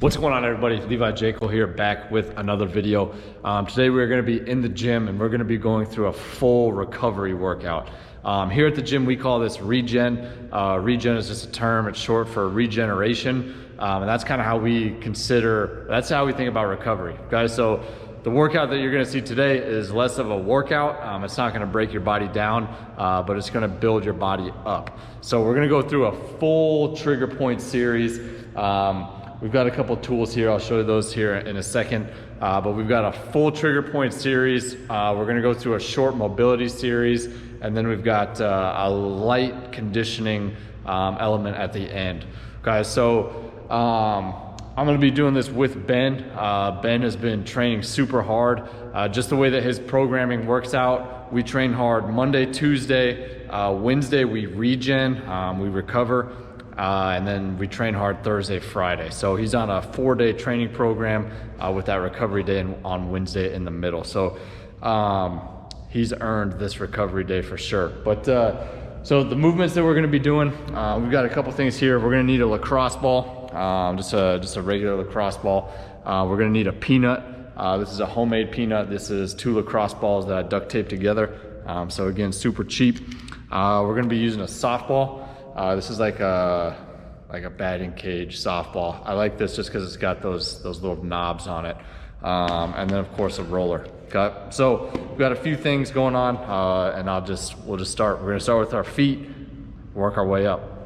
What's going on, everybody? Levi Jaeckel here, back with another video. Today we're going to be in the gym and we're going to be going through a full recovery workout. Here at the gym we call this Regen. Regen is just a term, it's short for regeneration. And that's kind of how we that's how we think about recovery. Guys, so the workout that you're going to see today is less of a workout. It's not going to break your body down, but it's going to build your body up. So we're going to go through a full trigger point series. We've got a couple tools here. I'll show you those here in a second. But we've got a full trigger point series. We're gonna go through a short mobility series. And then we've got a light conditioning element at the end. Guys, so I'm gonna be doing this with Ben. Ben has been training super hard. Just the way that his programming works out, we train hard Monday, Tuesday, Wednesday we regen, we recover. And then we train hard Thursday, Friday. So he's on a 4-day training program with that recovery day on Wednesday in the middle. So he's earned this recovery day for sure. But so the movements that we're gonna be doing, we've got a couple things here. We're gonna need a lacrosse ball, just a regular lacrosse ball. We're gonna need a peanut. This is a homemade peanut. This is 2 lacrosse balls that I duct taped together. So again, super cheap. We're gonna be using a softball. This is like a batting cage softball. I like this just because it's got those little knobs on it. And then of course a roller. Okay, so we've got a few things going on, and we'll just start. We're gonna start with our feet, work our way up.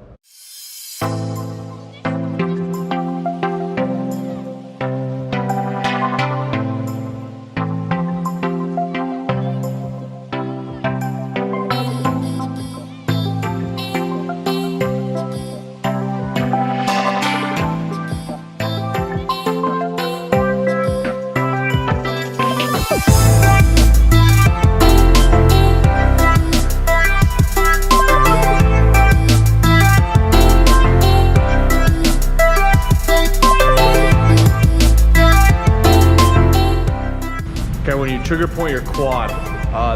Okay, when you trigger point your quad,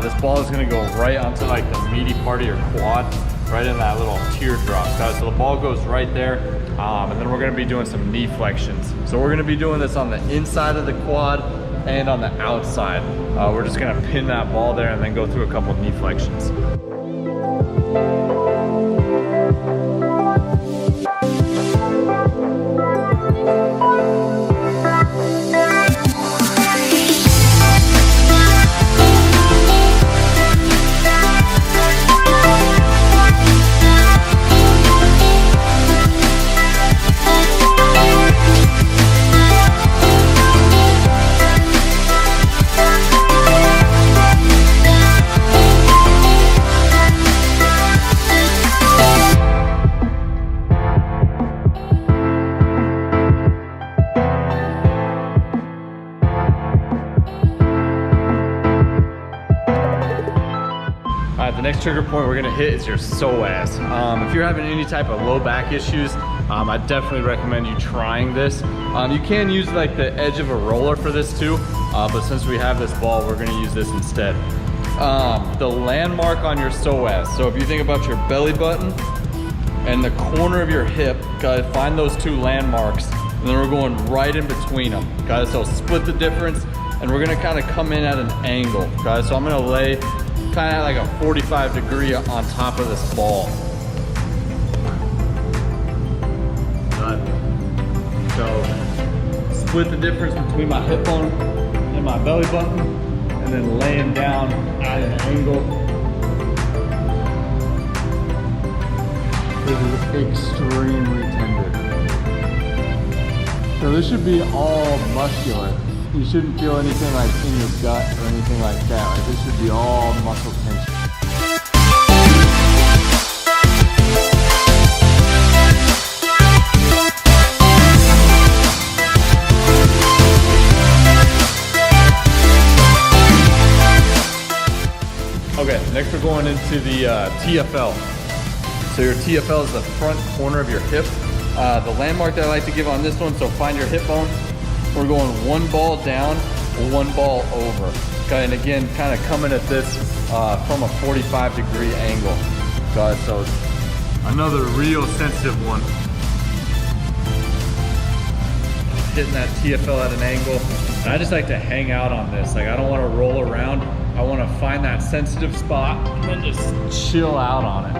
this ball is gonna go right onto like the meaty part of your quad, right in that little teardrop. So the ball goes right there, and then we're gonna be doing some knee flexions. So we're gonna be doing this on the inside of the quad and on the outside. We're just gonna pin that ball there and then go through a couple of knee flexions. The next trigger point we're gonna hit is your psoas. If you're having any type of low back issues, I definitely recommend you trying this. You can use like the edge of a roller for this too, but since we have this ball, we're gonna use this instead. The landmark on your psoas, so if you think about your belly button and the corner of your hip, guys, find those 2 landmarks, and then we're going right in between them. Guys, so split the difference, and we're gonna kind of come in at an angle. Guys, so I'm gonna lay kind of like a 45 degree on top of this ball. So split the difference between my hip bone and my belly button, and then laying down at an angle. This is extremely tender. So this should be all muscular. You shouldn't feel anything like in your gut or anything like that. Like this should be all muscle tension. Okay, next we're going into the TFL. So your TFL is the front corner of your hip. The landmark that I like to give on this one, so find your hip bone. We're going 1 ball down, 1 ball over. Okay, and again, kind of coming at this from a 45 degree angle. So another real sensitive one. hitting that TFL at an angle. And I just like to hang out on this. Like, I don't want to roll around. I want to find that sensitive spot and then just chill out on it.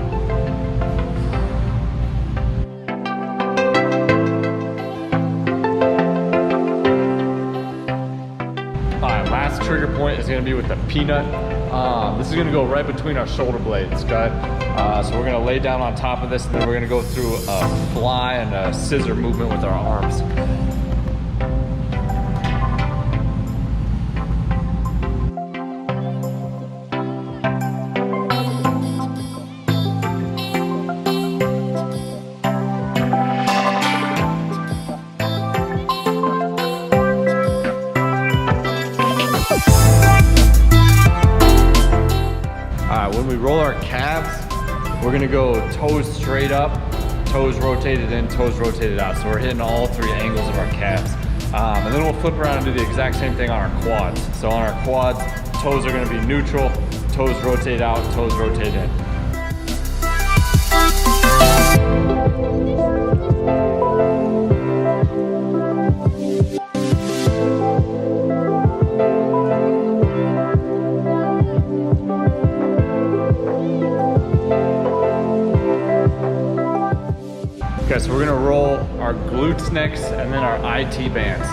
All right, last trigger point is going to be with the peanut. This is going to go right between our shoulder blades, okay? So we're going to lay down on top of this, and then we're going to go through a fly and a scissor movement with our arms. When we roll our calves, we're gonna go toes straight up, toes rotated in, toes rotated out. So we're hitting all three angles of our calves. And then we'll flip around and do the exact same thing on our quads. So on our quads, toes are gonna be neutral, toes rotate out, toes rotate in. Okay, so we're gonna roll our glutes next and then our IT bands.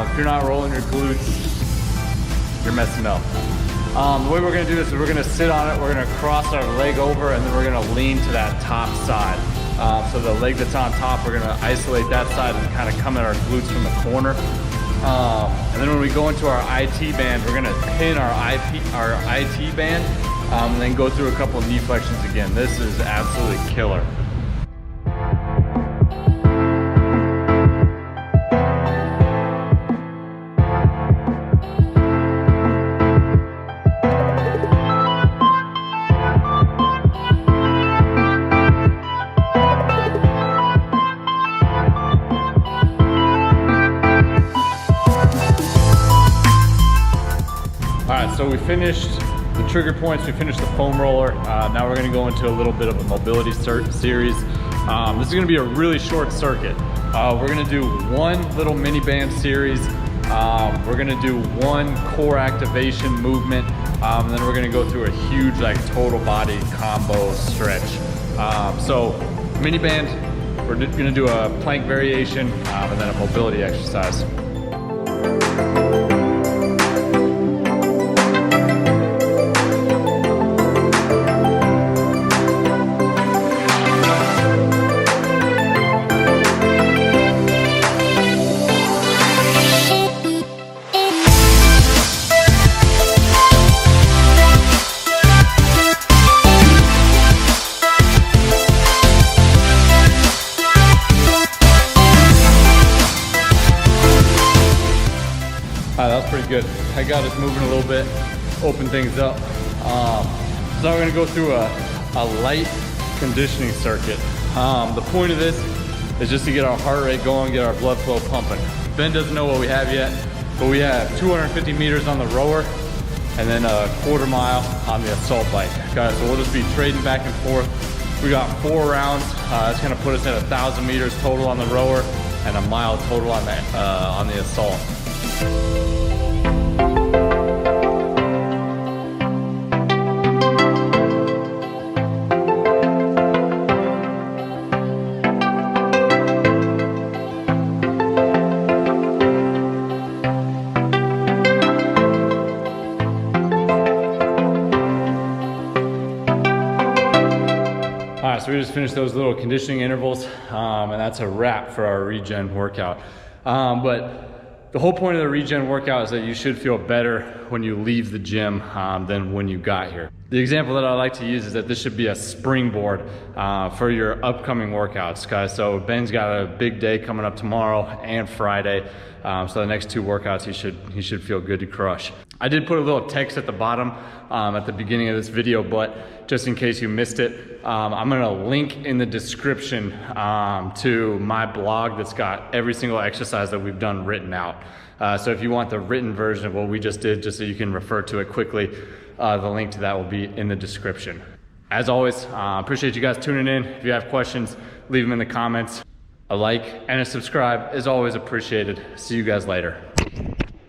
If you're not rolling your glutes, you're messing up. The way we're gonna do this is we're gonna sit on it, we're gonna cross our leg over, and then we're gonna lean to that top side. So the leg that's on top, we're gonna isolate that side and kind of come at our glutes from the corner. And then when we go into our IT band, we're gonna pin our IT band, and then go through a couple knee flexions again. This is absolutely killer. So we finished the trigger points, we finished the foam roller. Now we're gonna go into a little bit of a mobility series. This is gonna be a really short circuit. We're gonna do one little mini band series. We're gonna do one core activation movement. And then we're gonna go through a huge like total body combo stretch. So mini band, we're gonna do a plank variation and then a mobility exercise. That was pretty good. I got us moving a little bit, open things up. So now we're gonna go through a light conditioning circuit. The point of this is just to get our heart rate going, get our blood flow pumping. Ben doesn't know what we have yet, but we have 250 meters on the rower and then a quarter mile on the assault bike. Guys, so we'll just be trading back and forth. We got 4 rounds. That's gonna put us at 1,000 meters total on the rower and a mile total on the assault. So we just finished those little conditioning intervals, and that's a wrap for our regen workout. But the whole point of the regen workout is that you should feel better when you leave the gym than when you got here. The example that I like to use is that this should be a springboard for your upcoming workouts, guys. So Ben's got a big day coming up tomorrow and Friday. So the next 2 workouts he should feel good to crush. I did put a little text at the bottom at the beginning of this video, but just in case you missed it, I'm gonna link in the description to my blog that's got every single exercise that we've done written out. So if you want the written version of what we just did, just so you can refer to it quickly, the link to that will be in the description. As always, appreciate you guys tuning in. If you have questions, leave them in the comments. A like and a subscribe is always appreciated. See you guys later.